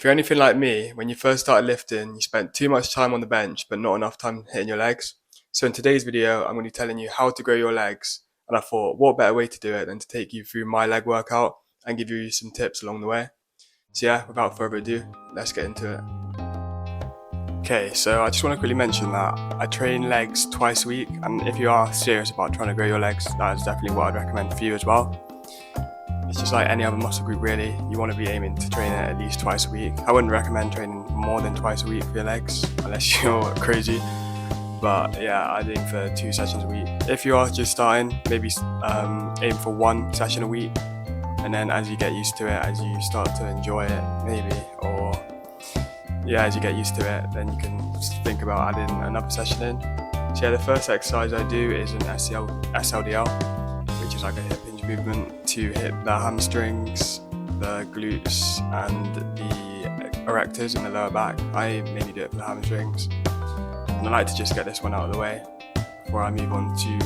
If you're anything like me, when you first started lifting, you spent too much time on the bench but not enough time hitting your legs. So in today's video, I'm going to be telling you how to grow your legs, and I thought what better way to do it than to take you through my leg workout and give you some tips along the way. So yeah, without further ado, let's get into it. Okay, so I just want to quickly mention that I train legs twice a week, and if you are serious about trying to grow your legs, that is definitely what I'd recommend for you as well. It's just like any other muscle group really, you want to be aiming to train it at least twice a week. I wouldn't recommend training more than twice a week for your legs, unless you're crazy. But yeah, I'd aim for 2 sessions a week. If you are just starting, maybe aim for 1 session a week. And then as you get used to it, as you start to enjoy it, maybe, or yeah, as you get used to it, then you can think about adding another session in. So yeah, the first exercise I do is an SLDL, which is like a hip hinge movement to hit the hamstrings, the glutes, and the erectors in the lower back. I mainly do it for the hamstrings, and I like to just get this one out of the way before I move on to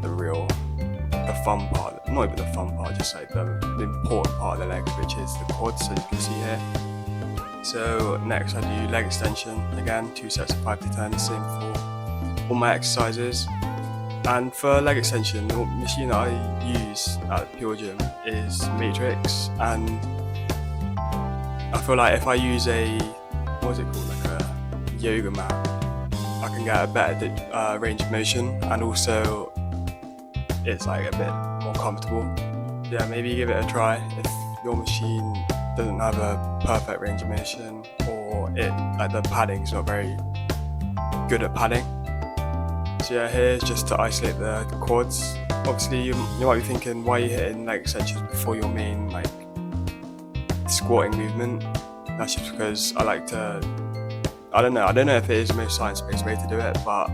the fun part. Not even the fun part, just like the important part of the legs, which is the quads, as you can see here. So next I do leg extension, again 2 sets of 5 to 10, same for all my exercises. And for leg extension, the machine that I use at Pure Gym is Matrix, and I feel like if I use like a yoga mat, I can get a better range of motion, and also it's like a bit more comfortable. Yeah, maybe give it a try if your machine doesn't have a perfect range of motion, or the padding's not very good at padding. So yeah, here's just to isolate the quads. Obviously you might be thinking, why are you hitting leg extensions before your main like squatting movement? That's just because I like to, I don't know if it is the most science-based way to do it, but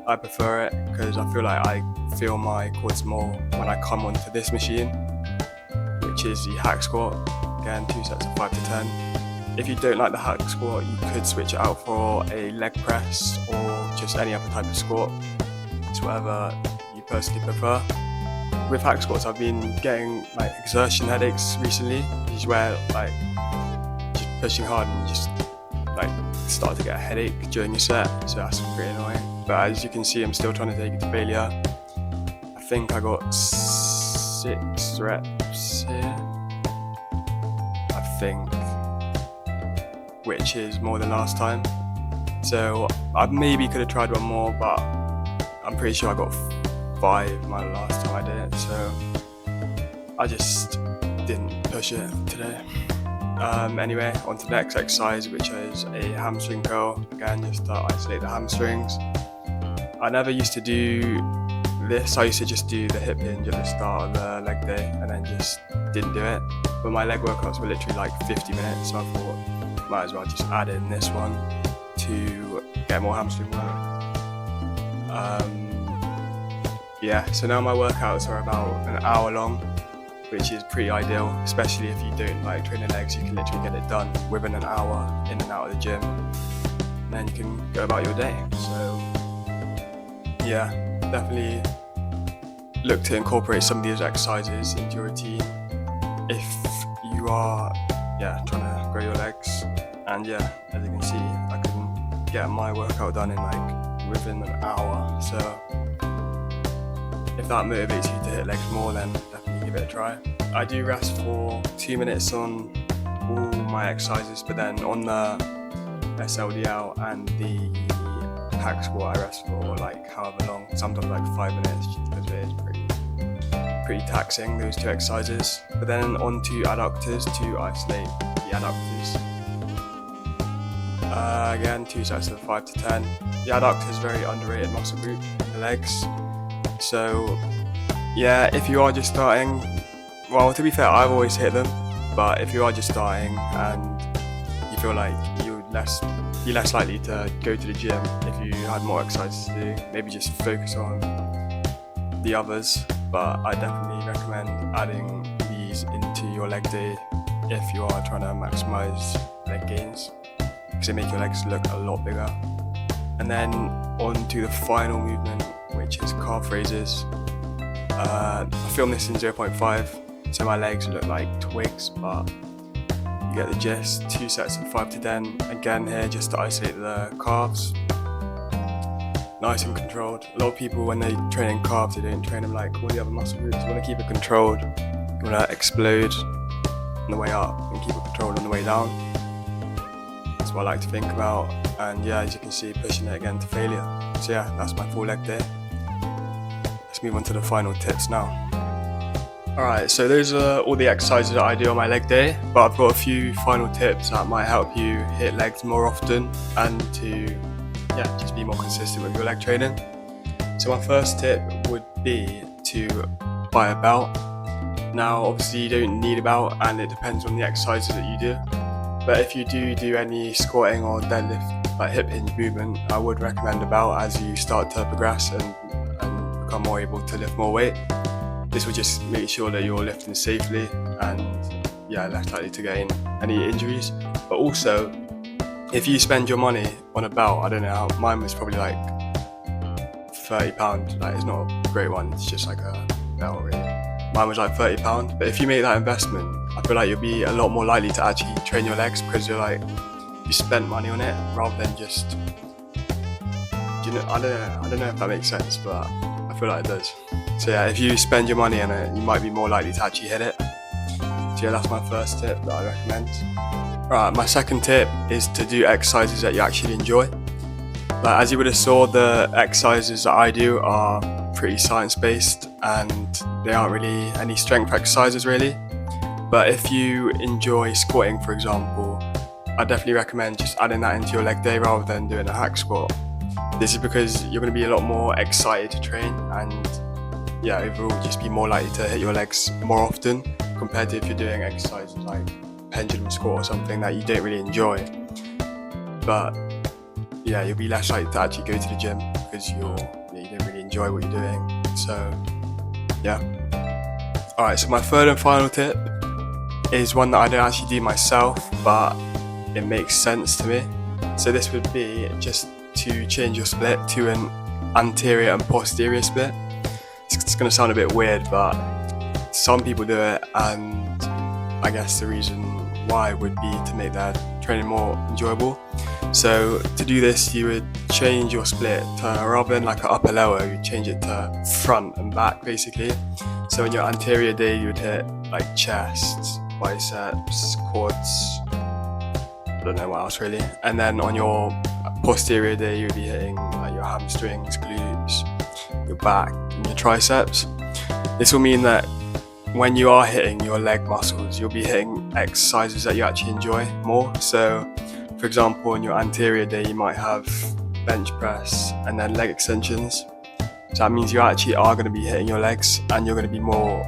I prefer it because I feel like I feel my quads more when I come onto this machine, which is the hack squat. Again, 2 sets of 5 to 10. If you don't like the hack squat, you could switch it out for a leg press or just any other type of squat. It's whatever you personally prefer. With hack squats, I've been getting like exertion headaches recently, which is where like just pushing hard and you just like start to get a headache during your set. So that's pretty annoying. But as you can see, I'm still trying to take it to failure. I think I got 6 reps here. I think, which is more than last time. So I maybe could have tried one more, but I'm pretty sure I got 5 my last time I did it, so I just didn't push it today. Anyway, on to the next exercise, which is a hamstring curl. Again, just to isolate the hamstrings. I never used to do this. I used to just do the hip hinge at the start of the leg day and then just didn't do it. But my leg workouts were literally like 50 minutes, so I thought might as well just add in this one to get more hamstring work. Yeah, so now my workouts are about an hour long, which is pretty ideal, especially if you don't like training legs. You can literally get it done within an hour in and out of the gym, and then you can go about your day. So yeah, definitely look to incorporate some of these exercises into your routine if you are trying to grow your legs. And yeah, as you can see, I can get my workout done in like within an hour. So if that motivates you to hit legs more, then definitely give it a try. I do rest for 2 minutes on all my exercises, but then on the SLDL and the hack squat I rest for like however long, sometimes like 5 minutes, because it is pretty taxing, those 2 exercises. But then on to adductors to isolate the adductors. Again, 2 sets of 5 to 10. The adductor is a very underrated muscle group in the legs. So yeah, if you are just starting, well, to be fair, I've always hit them, but if you are just starting and you feel like you'd be less likely to go to the gym if you had more exercises to do, maybe just focus on the others. But I definitely recommend adding these into your leg day if you are trying to maximize leg gains, because they make your legs look a lot bigger. And then on to the final movement, which is calf raises. I filmed this in 0.5, so my legs look like twigs, but you get the gist. 2 sets of 5 to 10 again here, just to isolate the calves. Nice and controlled. A lot of people, when they train in calves, they don't train them like all the other muscle groups. You want to keep it controlled. You want to explode on the way up and keep it controlled on the way down. That's what I like to think about. And yeah, as you can see, pushing it again to failure. So yeah, that's my full leg day. Let's move on to the final tips now. Alright, so those are all the exercises that I do on my leg day, but I've got a few final tips that might help you hit legs more often and to just be more consistent with your leg training. So my first tip would be to buy a belt. Now obviously you don't need a belt and it depends on the exercises that you do, but if you do any squatting or deadlift, like hip hinge movement, I would recommend a belt as you start to progress and become more able to lift more weight. This will just make sure that you're lifting safely and less likely to gain any injuries. But also, if you spend your money on a belt, I don't know how, mine was probably like £30, like it's not a great one, it's just like a belt really. Mine was like £30, but if you make that investment, I feel like you'll be a lot more likely to actually train your legs because you're like, you spent money on it rather than just, I don't know if that makes sense, but I feel like it does. So yeah, if you spend your money on it, you might be more likely to actually hit it. So yeah, that's my first tip that I recommend. Right, my second tip is to do exercises that you actually enjoy. Like, as you would have saw, the exercises that I do are pretty science-based and they aren't really any strength exercises really. But if you enjoy squatting, for example, I definitely recommend just adding that into your leg day rather than doing a hack squat. This is because you're going to be a lot more excited to train and overall just be more likely to hit your legs more often compared to if you're doing exercises like pendulum squat or something that you don't really enjoy. But you'll be less likely to actually go to the gym because you don't really enjoy what you're doing. So alright, so my third and final tip is one that I don't actually do myself, but it makes sense to me. So this would be just to change your split to an anterior and posterior split. It's going to sound a bit weird, but some people do it, and I guess the reason why would be to make their training more enjoyable. So to do this, you would change your split to, rather than like an upper lower, you change it to front and back basically. So in your anterior day, you would hit like chest, biceps, quads, I don't know what else really. And then on your posterior day, you would be hitting like your hamstrings, glutes, your back and your triceps. This will mean that when you are hitting your leg muscles, you'll be hitting exercises that you actually enjoy more. So for example, on your anterior day, you might have bench press and then leg extensions. So that means you actually are going to be hitting your legs and you're going to be more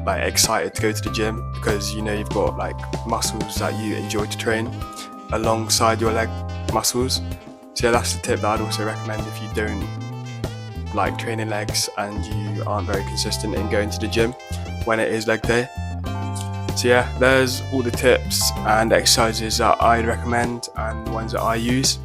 like excited to go to the gym because you've got like muscles that you enjoy to train alongside your leg muscles. So that's the tip that I'd also recommend if you don't like training legs and you aren't very consistent in going to the gym when it is leg day. So there's all the tips and exercises that I'd recommend and ones that I use.